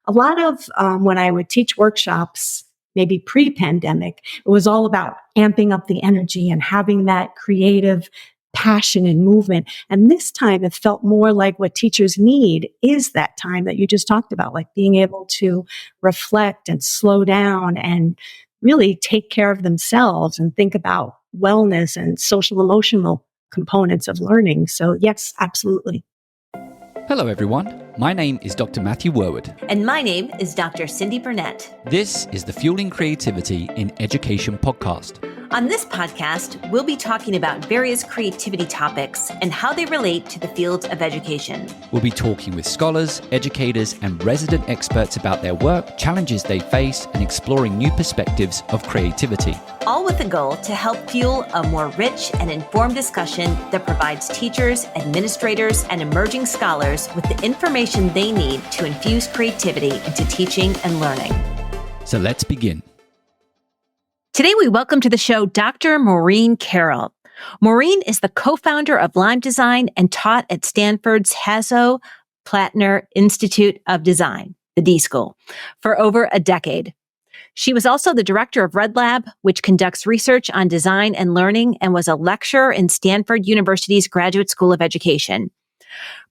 A lot of when I would teach workshops, maybe pre-pandemic, it was all about amping up the energy and having that creative passion and movement. And this time it felt more like what teachers need is that time that you just talked about, like being able to reflect and slow down and really take care of themselves and think about wellness and social emotional components of learning. So yes, absolutely. Hello everyone, my name is Dr. Matthew Worwood. And my name is Dr. Cyndi Burnett. This is the Fueling Creativity in Education podcast. On this podcast, we'll be talking about various creativity topics and how they relate to the field of education. We'll be talking with scholars, educators, and resident experts about their work, challenges they face, and exploring new perspectives of creativity. All with the goal to help fuel a more rich and informed discussion that provides teachers, administrators, and emerging scholars with the information they need to infuse creativity into teaching and learning. So let's begin. Today, we welcome to the show Dr. Maureen Carroll. Maureen is the co-founder of Lime Design and taught at Stanford's Hasso-Plattner Institute of Design, the D School, for over a decade. She was also the director of Red Lab, which conducts research on design and learning, and was a lecturer in Stanford University's Graduate School of Education.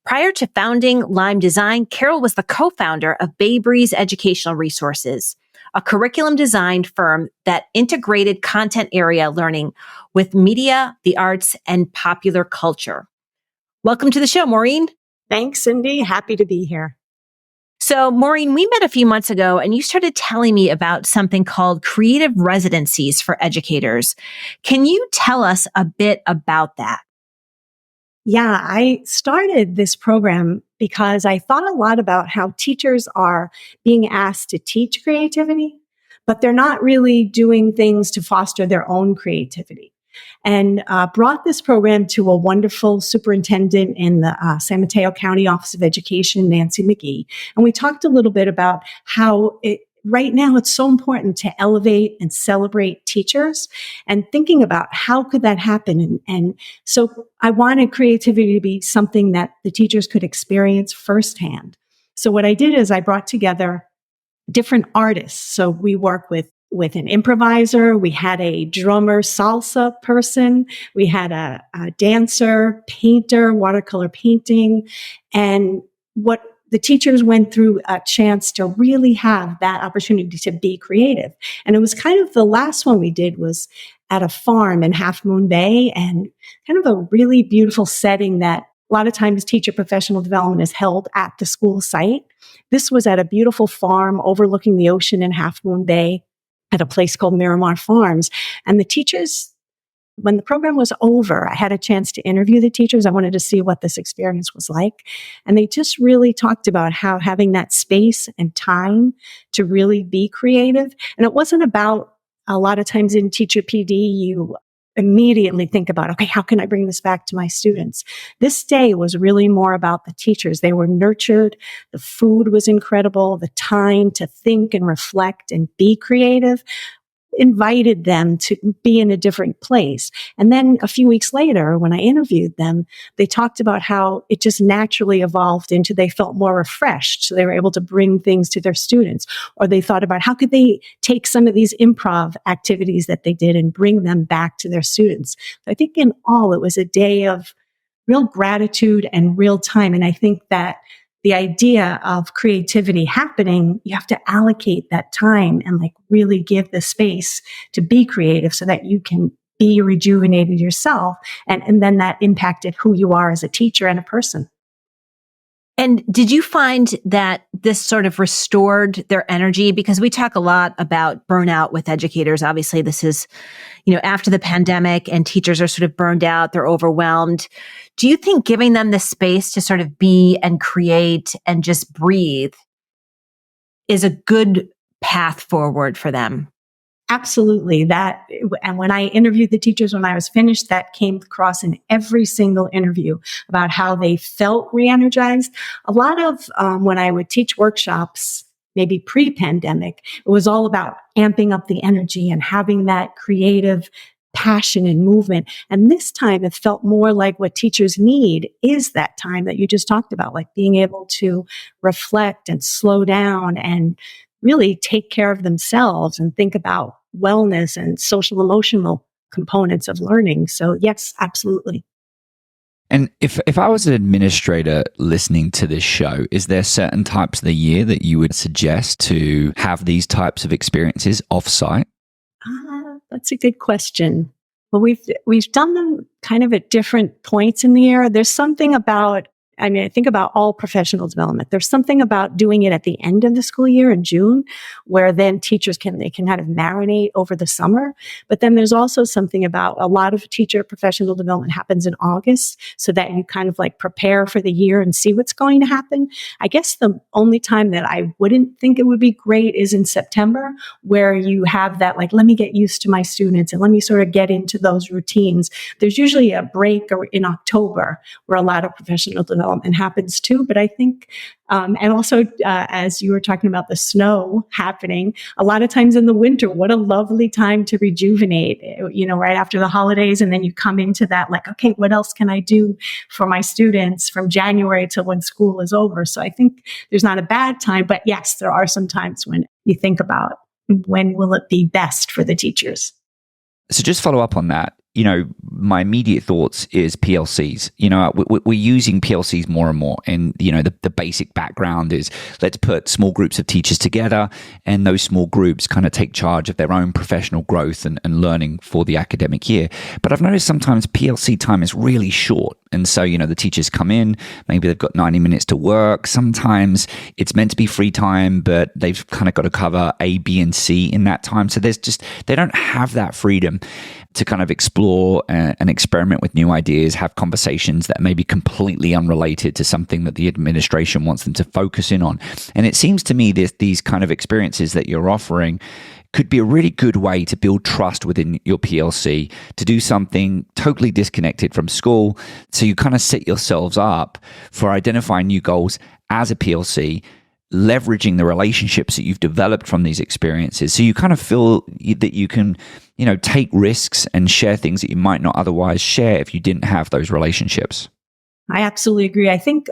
Prior to founding Lime Design, Carroll was the co-founder of Bay Breeze Educational Resources, a curriculum design firm that integrated content area learning with media, the arts, and popular culture. Welcome to the show, Maureen. Thanks, Cyndi. Happy to be here. So, Maureen, we met a few months ago and you started telling me about something called Creative Residencies for educators. Can you tell us a bit about that? Yeah, I started this program because I thought a lot about how teachers are being asked to teach creativity, but they're not really doing things to foster their own creativity. And brought this program to a wonderful superintendent in the San Mateo County Office of Education, Nancy McGee. And we talked a little bit about how right now it's so important to elevate and celebrate teachers and thinking about how could that happen. And so I wanted creativity to be something that the teachers could experience firsthand. So what I did is I brought together different artists. So we work with an improviser, we had a drummer, salsa person, we had a dancer, painter, watercolor painting, and what the teachers went through a chance to really have that opportunity to be creative. And it was kind of the last one we did was at a farm in Half Moon Bay, and kind of a really beautiful setting that a lot of times teacher professional development is held at the school site. This was at a beautiful farm overlooking the ocean in Half Moon Bay at a place called Miramar Farms. And the teachers, when the program was over, I had a chance to interview the teachers. I wanted to see what this experience was like. And they just really talked about how having that space and time to really be creative. And it wasn't about, a lot of times in teacher PD, you immediately think about, okay, how can I bring this back to my students? This day was really more about the teachers. They were nurtured. The food was incredible. The time to think and reflect and be creative invited them to be in a different place. And then a few weeks later, when I interviewed them, they talked about how it just naturally evolved into they felt more refreshed. So they were able to bring things to their students. Or they thought about how could they take some of these improv activities that they did and bring them back to their students. I think in all, it was a day of real gratitude and real time. And I think that the idea of creativity happening, you have to allocate that time and like really give the space to be creative so that you can be rejuvenated yourself. And then that impacted who you are as a teacher and a person. And did you find that this sort of restored their energy? Because we talk a lot about burnout with educators. Obviously, this is, after the pandemic and teachers are sort of burned out, they're overwhelmed. Do you think giving them the space to sort of be and create and just breathe is a good path forward for them? Absolutely. And when I interviewed the teachers when I was finished, that came across in every single interview about how they felt re-energized. A lot of when I would teach workshops, maybe pre-pandemic, it was all about amping up the energy and having that creative passion and movement. And this time it felt more like what teachers need is that time that you just talked about, like being able to reflect and slow down and really take care of themselves and think about wellness and social emotional components of learning. So yes, absolutely. And if I was an administrator listening to this show, is there certain types of the year that you would suggest to have these types of experiences offsite? That's a good question. Well, we've done them kind of at different points in the year. There's something about, I think about all professional development. There's something about doing it at the end of the school year in June, where then teachers can kind of marinate over the summer. But then there's also something about a lot of teacher professional development happens in August, so that you kind of like prepare for the year and see what's going to happen. I guess the only time that I wouldn't think it would be great is in September, where you have that, like, let me get used to my students and let me sort of get into those routines. There's usually a break in October where a lot of professional development happens too. But I think, and also as you were talking about the snow happening, a lot of times in the winter, what a lovely time to rejuvenate, right after the holidays. And then you come into that, like, okay, what else can I do for my students from January till when school is over? So I think there's not a bad time, but yes, there are some times when you think about when will it be best for the teachers. So just follow up on that. My immediate thoughts is PLCs. We're using PLCs more and more. And, the basic background is let's put small groups of teachers together, and those small groups kind of take charge of their own professional growth and learning for the academic year. But I've noticed sometimes PLC time is really short. And so, the teachers come in, maybe they've got 90 minutes to work. Sometimes it's meant to be free time, but they've kind of got to cover A, B, and C in that time. So they don't have that freedom to kind of explore and experiment with new ideas, have conversations that may be completely unrelated to something that the administration wants them to focus in on. And it seems to me that these kind of experiences that you're offering could be a really good way to build trust within your PLC, to do something totally disconnected from school. So you kind of set yourselves up for identifying new goals as a PLC, leveraging the relationships that you've developed from these experiences. So you kind of feel that you can, take risks and share things that you might not otherwise share if you didn't have those relationships. I absolutely agree. I think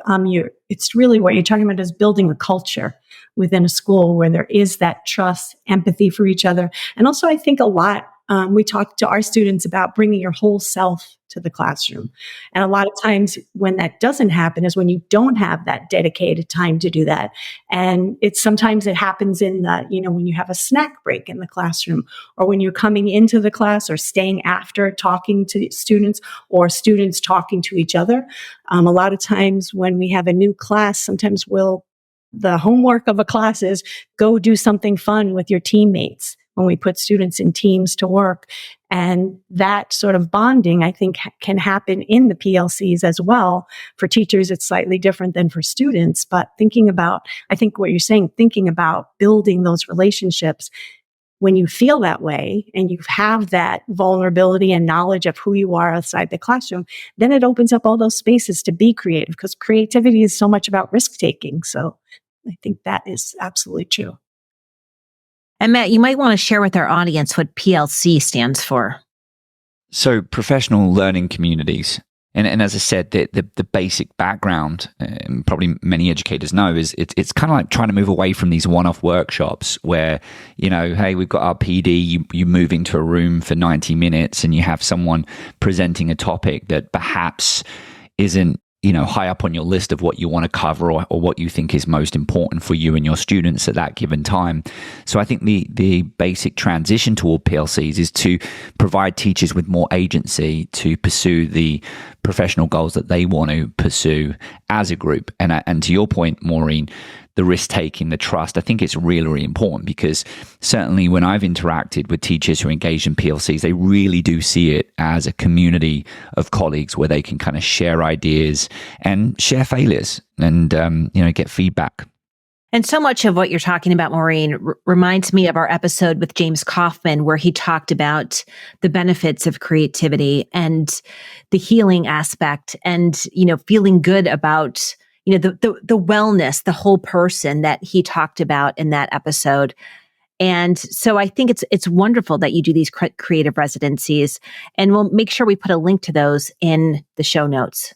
it's really what you're talking about is building a culture within a school where there is that trust, empathy for each other. And also, I think a lot, we talk to our students about bringing your whole self to the classroom. And a lot of times when that doesn't happen is when you don't have that dedicated time to do that. And sometimes it happens in when you have a snack break in the classroom, or when you're coming into the class or staying after talking to students, or students talking to each other. A lot of times when we have a new class, sometimes the homework of a class is go do something fun with your teammates, when we put students in teams to work. And that sort of bonding, I think, can happen in the PLCs as well. For teachers, it's slightly different than for students. But I think what you're saying, thinking about building those relationships, when you feel that way and you have that vulnerability and knowledge of who you are outside the classroom, then it opens up all those spaces to be creative, because creativity is so much about risk taking. So I think that is absolutely true. And Matt, you might want to share with our audience what PLC stands for. So professional learning communities. And as I said, the basic background, and probably many educators know, is it's kind of like trying to move away from these one-off workshops where, hey, we've got our PD, you move into a room for 90 minutes and you have someone presenting a topic that perhaps isn't high up on your list of what you want to cover or what you think is most important for you and your students at that given time. So I think the basic transition toward PLCs is to provide teachers with more agency to pursue the professional goals that they want to pursue as a group. And to your point, Maureen, the risk-taking, the trust, I think it's really, really important, because certainly when I've interacted with teachers who engage in PLCs, they really do see it as a community of colleagues where they can kind of share ideas and share failures and, get feedback. And so much of what you're talking about, Maureen, reminds me of our episode with James Kaufman, where he talked about the benefits of creativity and the healing aspect and, feeling good about the wellness, the whole person that he talked about in that episode. And so I think it's wonderful that you do these creative residencies, and we'll make sure we put a link to those in the show notes.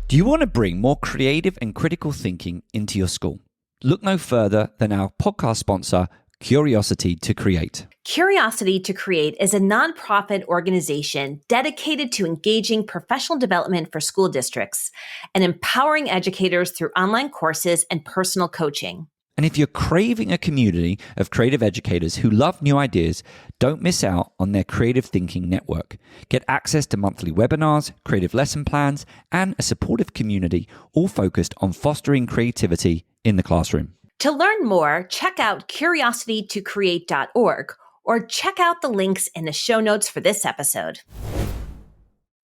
Do you want to bring more creative and critical thinking into your school? Look no further than our podcast sponsor, Curiosity to Create. Curiosity to Create is a nonprofit organization dedicated to engaging professional development for school districts and empowering educators through online courses and personal coaching. And if you're craving a community of creative educators who love new ideas, don't miss out on their Creative Thinking Network. Get access to monthly webinars, creative lesson plans, and a supportive community, all focused on fostering creativity in the classroom. To learn more, check out curiositytocreate.org or check out the links in the show notes for this episode.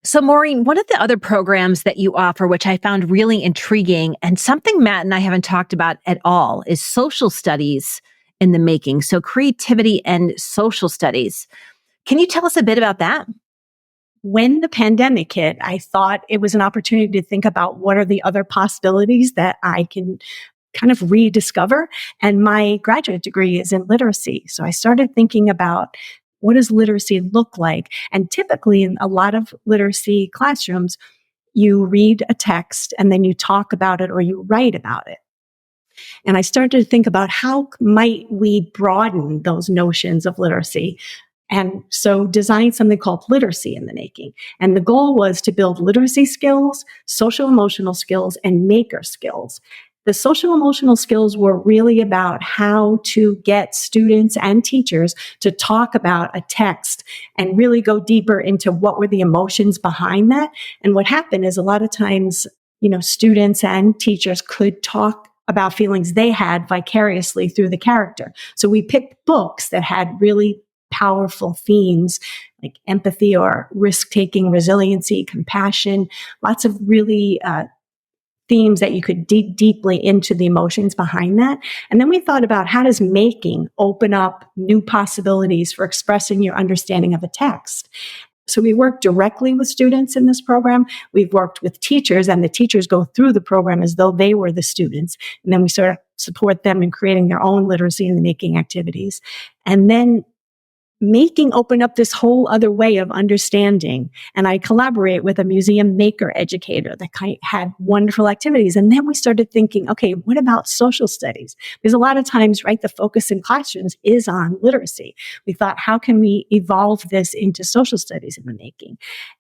So Maureen, one of the other programs that you offer, which I found really intriguing and something Matt and I haven't talked about at all, is social studies in the making. So creativity and social studies. Can you tell us a bit about that? When the pandemic hit, I thought it was an opportunity to think about what are the other possibilities that I can kind of rediscover. And my graduate degree is in literacy. So I started thinking about what does literacy look like? And typically in a lot of literacy classrooms, you read a text and then you talk about it or you write about it. And I started to think about how might we broaden those notions of literacy. And so designed something called Literacy in the Making. And the goal was to build literacy skills, social emotional skills, and maker skills. The social emotional skills were really about how to get students and teachers to talk about a text and really go deeper into what were the emotions behind that. And what happened is a lot of times, students and teachers could talk about feelings they had vicariously through the character. So we picked books that had really powerful themes like empathy or risk-taking, resiliency, compassion, lots of really themes that you could dig deeply into the emotions behind that. And then we thought about how does making open up new possibilities for expressing your understanding of a text. So we work directly with students in this program. We've worked with teachers, and the teachers go through the program as though they were the students. And then we sort of support them in creating their own literacy in the making activities. And then making opened up this whole other way of understanding. And I collaborate with a museum maker educator that had wonderful activities. And then we started thinking, okay, what about social studies? Because a lot of times, right, the focus in classrooms is on literacy. We thought, how can we evolve this into social studies in the making?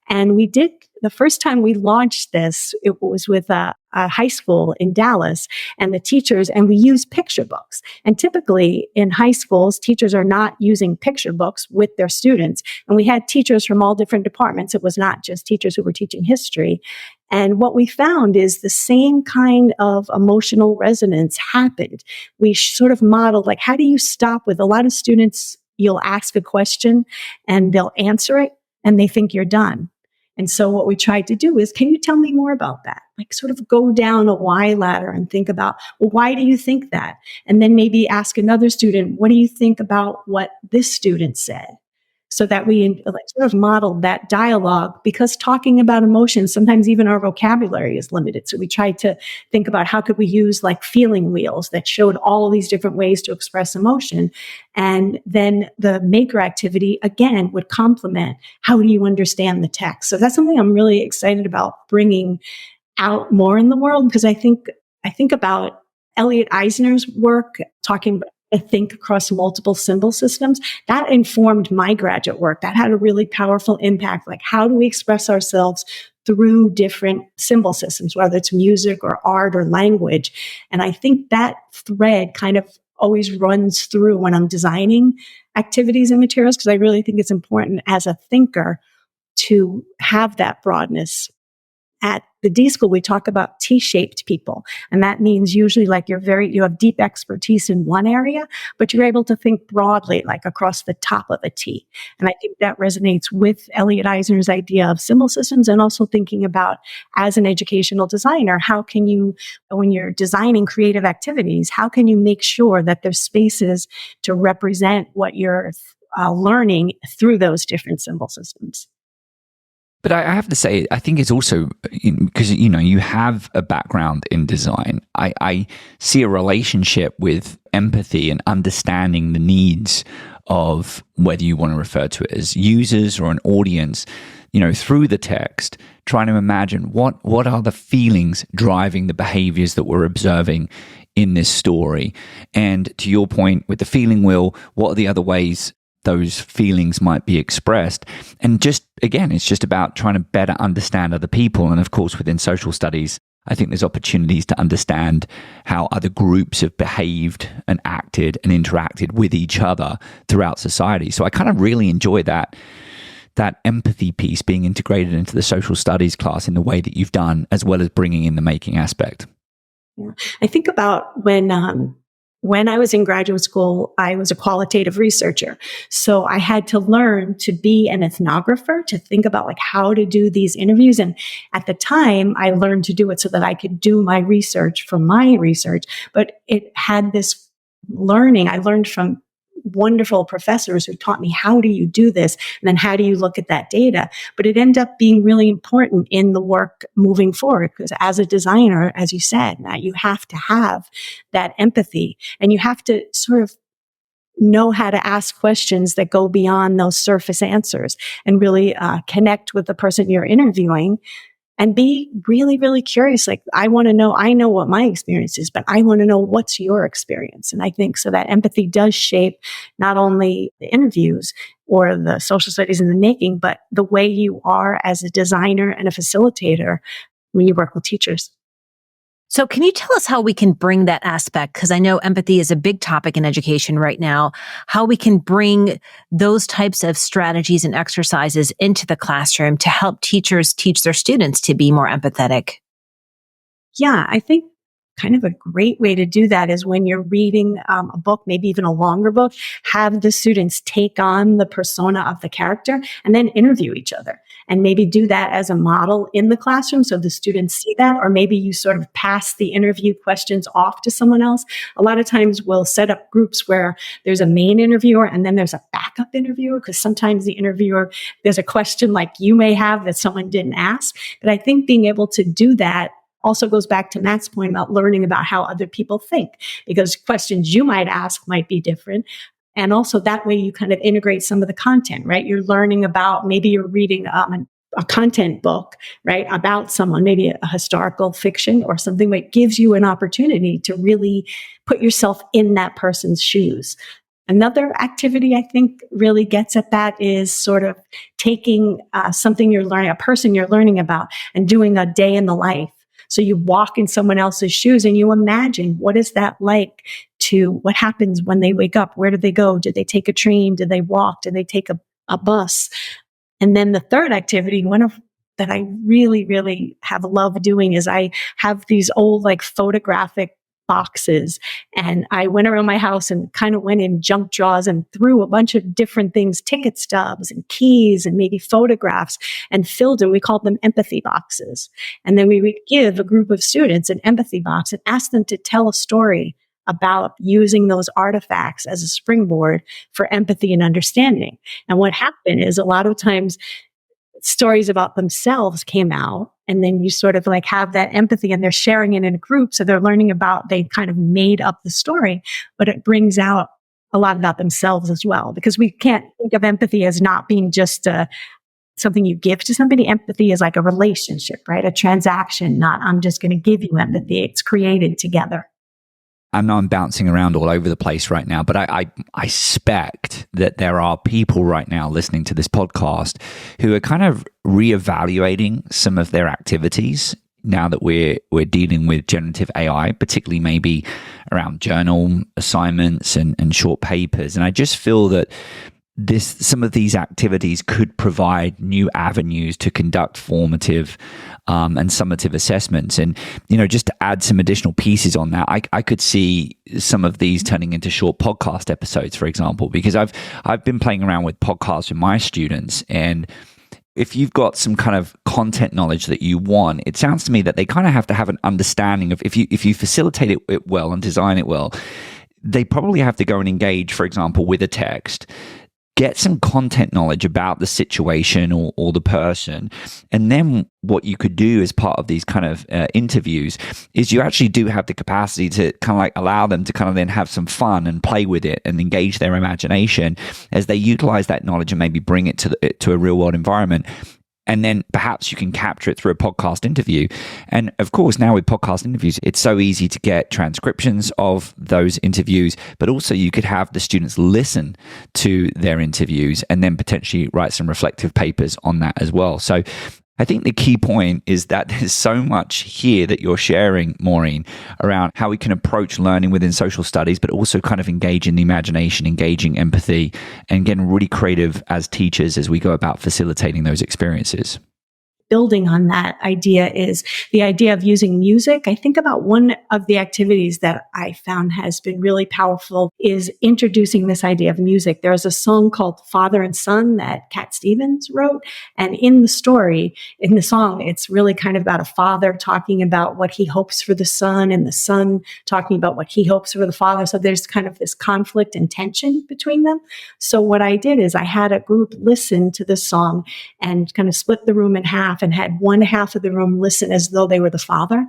And we did, the first time we launched this, it was with a high school in Dallas and the teachers, and we used picture books. And typically in high schools, teachers are not using picture books with their students. And we had teachers from all different departments. It was not just teachers who were teaching history. And what we found is the same kind of emotional resonance happened. We sort of modeled, like, how do you stop with a lot of students, you'll ask a question and they'll answer it and they think you're done. And so what we tried to do is, can you tell me more about that? Like sort of go down a why ladder and think about, well, why do you think that? And then maybe ask another student, what do you think about what this student said? So that we sort of modeled that dialogue, because talking about emotions, sometimes even our vocabulary is limited. So we tried to think about how could we use like feeling wheels that showed all of these different ways to express emotion. And then the maker activity, again, would complement how do you understand the text. So that's something I'm really excited about bringing out more in the world, because I think about Elliot Eisner's work talking about think across multiple symbol systems. That informed my graduate work. That had a really powerful impact. Like, how do we express ourselves through different symbol systems, whether it's music or art or language? And I think that thread kind of always runs through when I'm designing activities and materials, because I really think it's important as a thinker to have that broadness. At the D School, we talk about T-shaped people. And that means usually like you have deep expertise in one area, but you're able to think broadly, like across the top of a T. And I think that resonates with Elliot Eisner's idea of symbol systems, and also thinking about, as an educational designer, how can you, when you're designing creative activities, how can you make sure that there's spaces to represent what you're learning through those different symbol systems? But I have to say, I think it's also because, you have a background in design. I see a relationship with empathy and understanding the needs of whether you want to refer to it as users or an audience, through the text, trying to imagine what are the feelings driving the behaviors that we're observing in this story. And to your point with the feeling wheel, what are the other ways those feelings might be expressed? And just, again, it's just about trying to better understand other people. And of course, within social studies, I think there's opportunities to understand how other groups have behaved and acted and interacted with each other throughout society. So I kind of really enjoy that empathy piece being integrated into the social studies class in the way that you've done, as well as bringing in the making aspect. Yeah. I think about when I was in graduate school, I was a qualitative researcher. So I had to learn to be an ethnographer, to think about like how to do these interviews. And at the time, I learned to do it so that I could do my research from my research. But it had this learning. I learned from wonderful professors who taught me, how do you do this? And then how do you look at that data? But it ended up being really important in the work moving forward, because as a designer, as you said, that you have to have that empathy, and you have to sort of know how to ask questions that go beyond those surface answers and really connect with the person you're interviewing. And be really, really curious. Like, I know what my experience is, but I want to know what's your experience. And I think so that empathy does shape not only the interviews or the social studies in the making, but the way you are as a designer and a facilitator when you work with teachers. So can you tell us how we can bring that aspect? Because I know empathy is a big topic in education right now, how we can bring those types of strategies and exercises into the classroom to help teachers teach their students to be more empathetic. Yeah, I think kind of a great way to do that is when you're reading a book, maybe even a longer book, have the students take on the persona of the character and then interview each other. And maybe do that as a model in the classroom so the students see that, or maybe you sort of pass the interview questions off to someone else. A lot of times we'll set up groups where there's a main interviewer and then there's a backup interviewer, because sometimes the interviewer, there's a question like you may have that someone didn't ask. But I think being able to do that also goes back to Matt's point about learning about how other people think, because questions you might ask might be different. And also that way you kind of integrate some of the content, right? You're learning about, maybe you're reading a content book, right, about someone, maybe a historical fiction or something that gives you an opportunity to really put yourself in that person's shoes. Another activity I think really gets at that is sort of taking something you're learning, a person you're learning about, and doing a day in the life. So you walk in someone else's shoes and you imagine, what is that like? What happens when they wake up? Where did they go? Did they take a train? Did they walk? Did they take a bus? And then the third activity, that I really, really have loved doing, is I have these old like photographic boxes, and I went around my house and kind of went in junk drawers and threw a bunch of different things, ticket stubs and keys and maybe photographs, and filled them. We called them empathy boxes. And then we would give a group of students an empathy box and ask them to tell a story about using those artifacts as a springboard for empathy and understanding. And what happened is a lot of times stories about themselves came out, and then you sort of like have that empathy and they're sharing it in a group. So they're learning about, they kind of made up the story, but it brings out a lot about themselves as well, because we can't think of empathy as not being just something you give to somebody. Empathy is like a relationship, right? A transaction, not I'm just going to give you empathy. It's created together. I know I'm bouncing around all over the place right now, but I suspect that there are people right now listening to this podcast who are kind of reevaluating some of their activities now that we're dealing with generative AI, particularly maybe around journal assignments and short papers. And I just feel that some of these activities could provide new avenues to conduct formative and summative assessments. And, just to add some additional pieces on that, I could see some of these turning into short podcast episodes, for example, because I've been playing around with podcasts with my students, and if you've got some kind of content knowledge that you want, it sounds to me that they kind of have to have an understanding of, if you facilitate it well and design it well, they probably have to go and engage, for example, with a text, get some content knowledge about the situation or the person. And then what you could do as part of these kind of interviews is you actually do have the capacity to kind of like allow them to kind of then have some fun and play with it and engage their imagination as they utilize that knowledge and maybe bring it to a real world environment. And then perhaps you can capture it through a podcast interview. And of course, now with podcast interviews, it's so easy to get transcriptions of those interviews, but also you could have the students listen to their interviews and then potentially write some reflective papers on that as well. So I think the key point is that there's so much here that you're sharing, Maureen, around how we can approach learning within social studies, but also kind of engage in the imagination, engaging empathy, and getting really creative as teachers as we go about facilitating those experiences. Building on that idea is the idea of using music. I think about one of the activities that I found has been really powerful is introducing this idea of music. There's a song called Father and Son that Cat Stevens wrote. And in the song, it's really kind of about a father talking about what he hopes for the son and the son talking about what he hopes for the father. So there's kind of this conflict and tension between them. So what I did is I had a group listen to the song and kind of split the room in half and had one half of the room listen as though they were the father,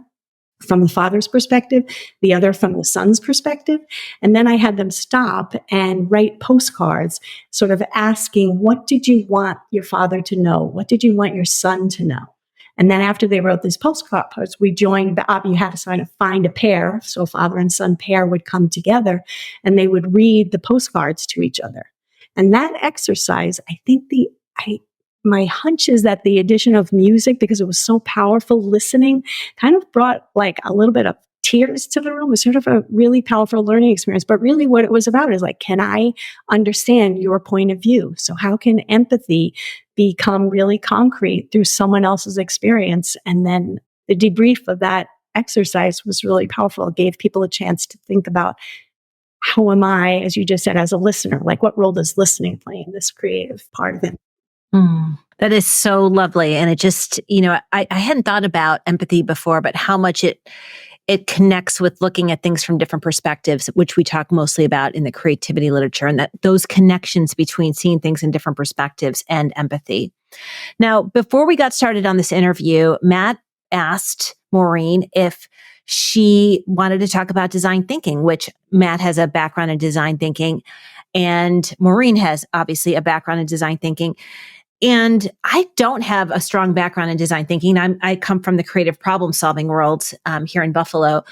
from the father's perspective, the other from the son's perspective. And then I had them stop and write postcards, sort of asking, what did you want your father to know? What did you want your son to know? And then after they wrote these postcards, we joined, you had to sort of find a pair. So father and son pair would come together and they would read the postcards to each other. And that exercise, my hunch is that the addition of music, because it was so powerful, listening kind of brought like a little bit of tears to the room. It was sort of a really powerful learning experience. But really what it was about is like, can I understand your point of view? So how can empathy become really concrete through someone else's experience? And then the debrief of that exercise was really powerful. It gave people a chance to think about, how am I, as you just said, as a listener, like what role does listening play in this creative part of it? That is so lovely. And it just, I hadn't thought about empathy before, but how much it connects with looking at things from different perspectives, which we talk mostly about in the creativity literature, and that those connections between seeing things in different perspectives and empathy. Now, before we got started on this interview, Matt asked Maureen if she wanted to talk about design thinking, which Matt has a background in design thinking, and Maureen has obviously a background in design thinking. And I don't have a strong background in design thinking. I come from the creative problem solving world here in Buffalo.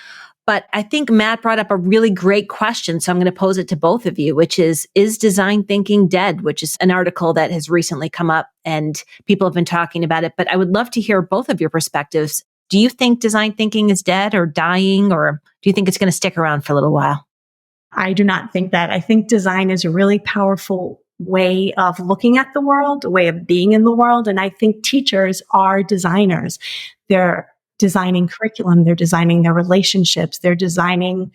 But I think Matt brought up a really great question. So I'm going to pose it to both of you, which is design thinking dead? Which is an article that has recently come up and people have been talking about it. But I would love to hear both of your perspectives. Do you think design thinking is dead or dying, or do you think it's going to stick around for a little while? I do not think that. I think design is a really powerful way of looking at the world, a way of being in the world. And I think teachers are designers. They're designing curriculum. They're designing their relationships. They're designing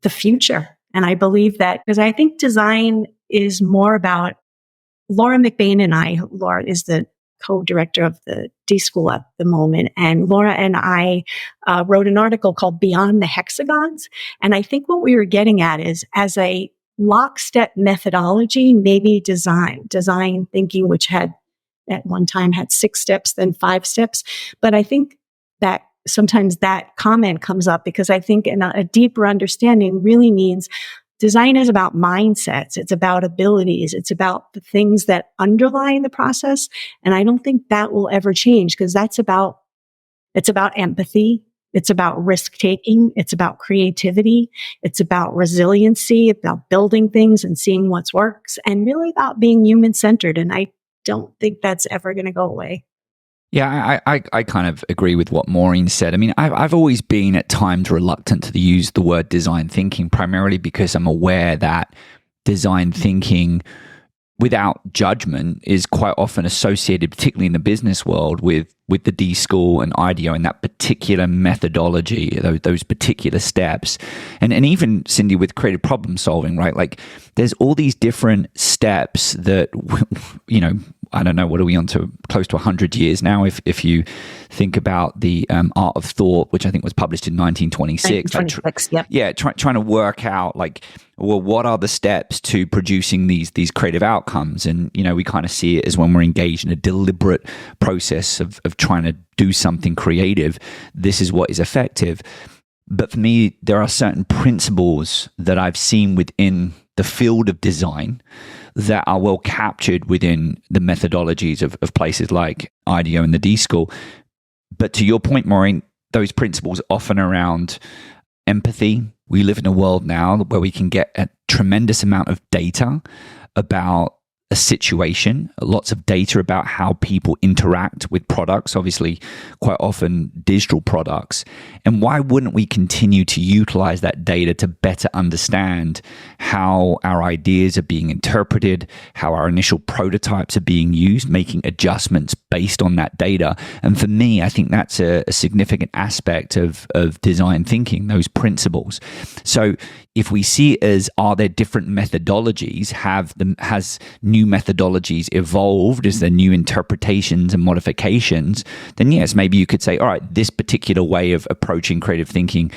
the future. And I believe that because I think design is more about Laura McBain and I. Laura is the co-director of the D School at the moment. And Laura and I wrote an article called Beyond the Hexagons. And I think what we were getting at is, as a lockstep methodology, maybe design thinking, which had at one time had 6 steps, then 5 steps. But I think that sometimes that comment comes up because I think a deeper understanding really means design is about mindsets. It's about abilities. It's about the things that underlie the process. And I don't think that will ever change, because it's about empathy. It's about risk taking. It's about creativity. It's about resiliency, about building things and seeing what works, and really about being human centered. And I don't think that's ever going to go away. Yeah, I kind of agree with what Maureen said. I mean, I've always been at times reluctant to use the word design thinking, primarily because I'm aware that design thinking without judgment is quite often associated, particularly in the business world, with the D School and IDEO and that particular methodology, those particular steps. And even, Cyndi, with creative problem solving, right? Like there's all these different steps that, I don't know, what are we on to? Close to 100 years now. If you think about the Art of Thought, which I think was published in 1926. 1926, yep. Yeah, trying to work out like, well, what are the steps to producing these creative outcomes? And, we kind of see it as when we're engaged in a deliberate process of trying to do something creative, this is what is effective. But for me, there are certain principles that I've seen within the field of design that are well captured within the methodologies of places like IDEO and the D School. But to your point, Maureen, those principles often around empathy. We live in a world now where we can get a tremendous amount of data about a situation, lots of data about how people interact with products, obviously quite often digital products. And why wouldn't we continue to utilize that data to better understand how our ideas are being interpreted, how our initial prototypes are being used, making adjustments based on that data? And for me, I think that's a significant aspect of design thinking, those principles. So if we see it as, are there different methodologies? Has new methodologies evolved? Is there new interpretations and modifications? Then yes, maybe you could say, all right, this particular way of approaching creative thinking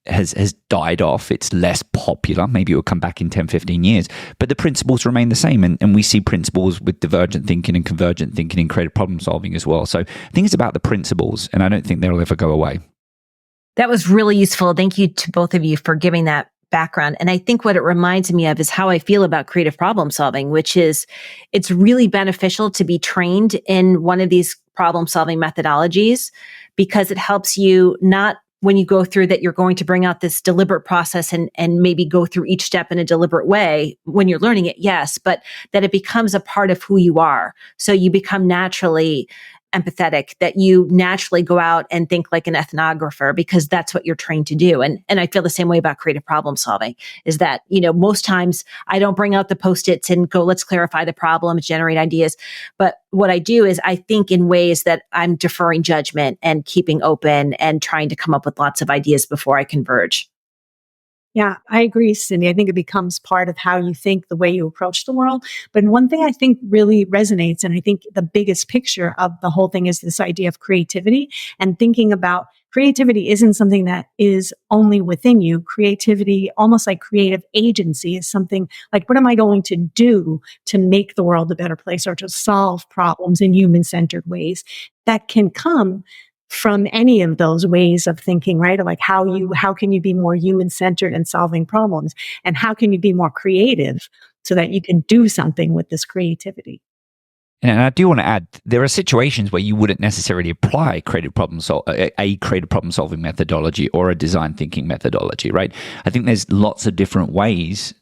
has died off. It's less popular. Maybe it will come back in 10, 15 years. But the principles remain the same. And we see principles with divergent thinking and convergent thinking in creative problem solving as well. So I think it's about the principles, and I don't think they'll ever go away. That was really useful. Thank you to both of you for giving that background. And I think what it reminds me of is how I feel about creative problem solving, which is it's really beneficial to be trained in one of these problem solving methodologies, because it helps you not, when you go through that, you're going to bring out this deliberate process and maybe go through each step in a deliberate way when you're learning it, yes, but that it becomes a part of who you are. So you become naturally empathetic, that you naturally go out and think like an ethnographer, because that's what you're trained to do. And I feel the same way about creative problem solving, is that, most times I don't bring out the Post-its and go, let's clarify the problem, generate ideas. But what I do is I think in ways that I'm deferring judgment and keeping open and trying to come up with lots of ideas before I converge. Yeah, I agree, Cyndi. I think it becomes part of how you think, the way you approach the world. But one thing I think really resonates, and I think the biggest picture of the whole thing, is this idea of creativity, and thinking about creativity isn't something that is only within you. Creativity, almost like creative agency, is something like, what am I going to do to make the world a better place, or to solve problems in human-centered ways that can come from any of those ways of thinking, right? Like how can you be more human-centered in solving problems? And how can you be more creative so that you can do something with this creativity? And I do want to add, there are situations where you wouldn't necessarily apply a creative problem solving methodology or a design thinking methodology, right? I think there's lots of different ways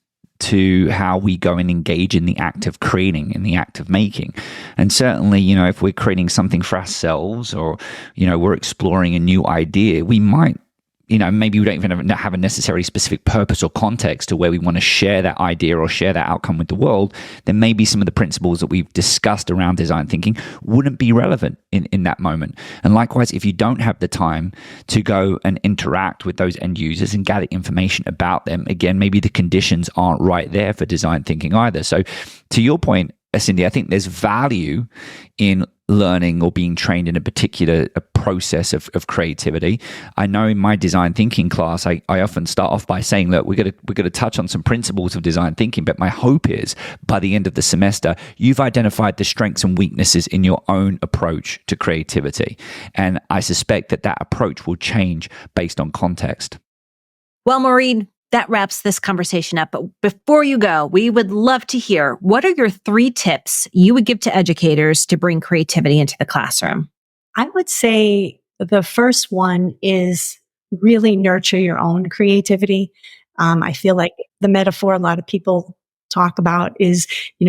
to how we go and engage in the act of creating, in the act of making. And certainly, if we're creating something for ourselves, or, we're exploring a new idea, we might, maybe we don't even have a necessarily specific purpose or context to where we want to share that idea or share that outcome with the world. Then maybe some of the principles that we've discussed around design thinking wouldn't be relevant in that moment. And likewise, if you don't have the time to go and interact with those end users and gather information about them, again, maybe the conditions aren't right there for design thinking either. So to your point, Cyndi, I think there's value in learning or being trained in a particular process of creativity. I know in my design thinking class, I often start off by saying, look, we're going to touch on some principles of design thinking, but my hope is by the end of the semester, you've identified the strengths and weaknesses in your own approach to creativity. And I suspect that approach will change based on context. Well, Maureen, that wraps this conversation up. But before you go, we would love to hear, what are your 3 tips you would give to educators to bring creativity into the classroom? I would say the first one is really nurture your own creativity. I feel like the metaphor a lot of people talk about is,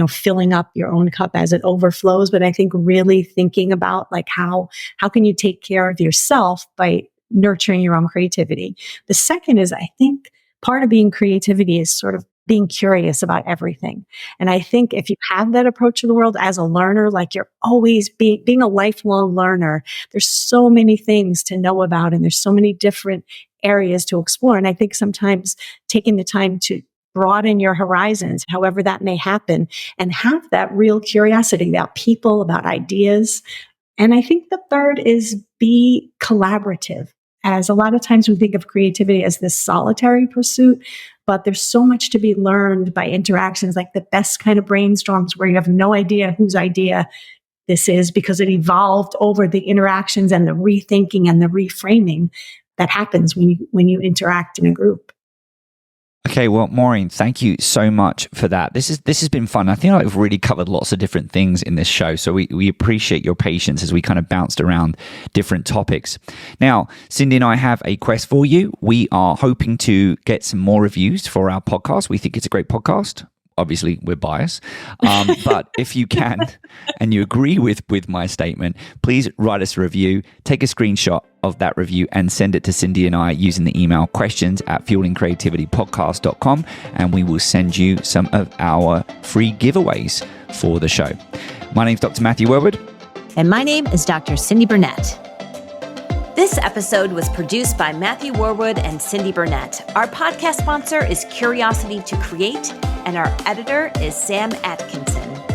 filling up your own cup as it overflows. But I think really thinking about like how can you take care of yourself by nurturing your own creativity. The second is, I think, part of being creativity is sort of being curious about everything. And I think if you have that approach to the world as a learner, like you're always being a lifelong learner, there's so many things to know about, and there's so many different areas to explore. And I think sometimes taking the time to broaden your horizons, however that may happen, and have that real curiosity about people, about ideas. And I think the third is be collaborative. As a lot of times we think of creativity as this solitary pursuit, but there's so much to be learned by interactions, like the best kind of brainstorms where you have no idea whose idea this is because it evolved over the interactions and the rethinking and the reframing that happens when you interact in a group. Okay, well, Maureen, thank you so much for that. This has been fun. I think I've really covered lots of different things in this show, so we appreciate your patience as we kind of bounced around different topics. Now, Cyndi and I have a quest for you. We are hoping to get some more reviews for our podcast. We think it's a great podcast. Obviously, we're biased. But if you can and you agree with my statement, please write us a review, take a screenshot of that review and send it to Cyndi and I using the email questions@fuelingcreativitypodcast.com, and we will send you some of our free giveaways for the show. My name's Dr. Matthew Worwood. And my name is Dr. Cyndi Burnett. This episode was produced by Matthew Worwood and Cyndi Burnett. Our podcast sponsor is Curiosity to Create, and our editor is Sam Atkinson.